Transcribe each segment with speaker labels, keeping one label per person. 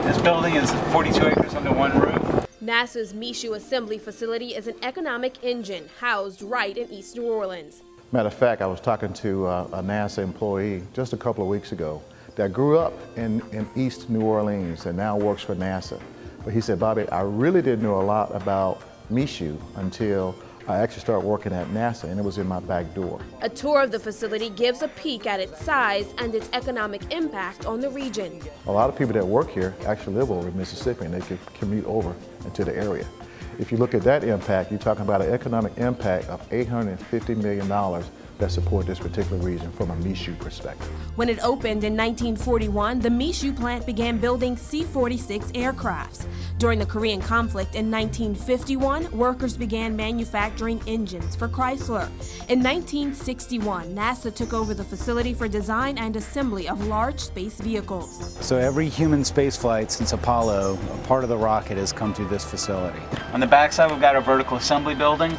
Speaker 1: This building is 42 acres under one roof.
Speaker 2: NASA's Michoud assembly facility is an economic engine housed right in East New Orleans.
Speaker 3: Matter of fact, I was talking to a NASA employee just a couple of weeks ago that grew up in East New Orleans and now works for NASA. But he said, Bobby, I really didn't know a lot about Michoud until I actually started working at NASA, and it was in my back door.
Speaker 2: A tour of the facility gives a peek at its size and its economic impact on the region.
Speaker 3: A lot of people that work here actually live over in Mississippi, and they could commute over into the area. If you look at that impact, you're talking about an economic impact of $850 million that support this particular region from a Michoud perspective.
Speaker 2: When it opened in 1941, the Michoud plant began building C-46 aircrafts. During the Korean conflict in 1951, workers began manufacturing engines for Chrysler. In 1961, NASA took over the facility for design and assembly of large space vehicles.
Speaker 4: So every human spaceflight since Apollo, a part of the rocket has come through this facility.
Speaker 1: On the backside, we've got our vertical assembly building.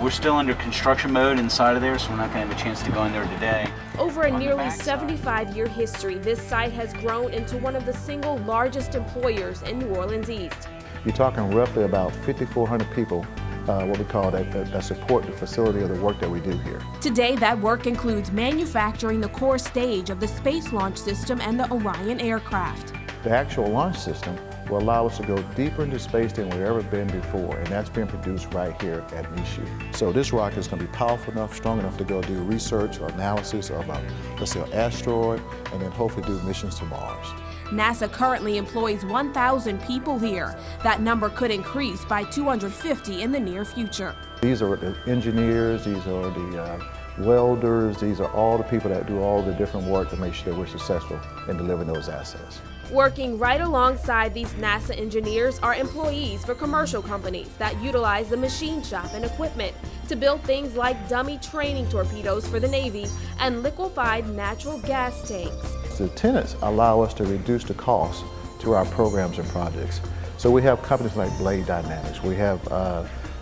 Speaker 1: We're still under construction mode inside of there, so we're not going to have a chance to go in there today.
Speaker 2: Over a nearly 75-year history, this site has grown into one of the single largest employers in New Orleans East.
Speaker 3: You're talking roughly about 5,400 people, what we call that support the facility of the work that we do here.
Speaker 2: Today, that work includes manufacturing the core stage of the Space Launch System and the Orion aircraft.
Speaker 3: The actual launch system will allow us to go deeper into space than we've ever been before, and that's being produced right here at Michoud. So this rocket is going to be powerful enough, strong enough to go do research or analysis of let's say, an asteroid, and then hopefully do missions to Mars.
Speaker 2: NASA currently employs 1,000 people here. That number could increase by 250 in the near future.
Speaker 3: These are the engineers, these are the welders, these are all the people that do all the different work to make sure that we're successful in delivering those assets.
Speaker 2: Working right alongside these NASA engineers are employees for commercial companies that utilize the machine shop and equipment to build things like dummy training torpedoes for the Navy and liquefied natural gas tanks.
Speaker 3: The tenants allow us to reduce the cost to our programs and projects. So we have companies like Blade Dynamics, we have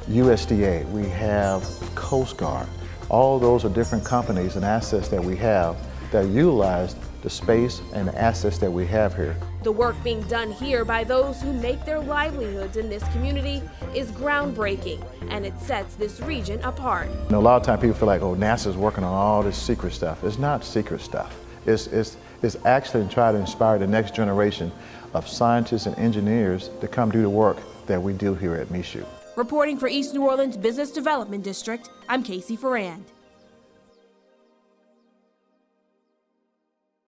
Speaker 3: USDA, we have Coast Guard. All those are different companies and assets that we have that utilize the space and the assets that we have here.
Speaker 2: The work being done here by those who make their livelihoods in this community is groundbreaking, and it sets this region apart.
Speaker 3: You know, a lot of times people feel like, oh, NASA's working on all this secret stuff. It's not secret stuff. It's actually trying to inspire the next generation of scientists and engineers to come do the work that we do here at Michoud.
Speaker 2: Reporting for East New Orleans Business Development District, I'm Casey Ferrand.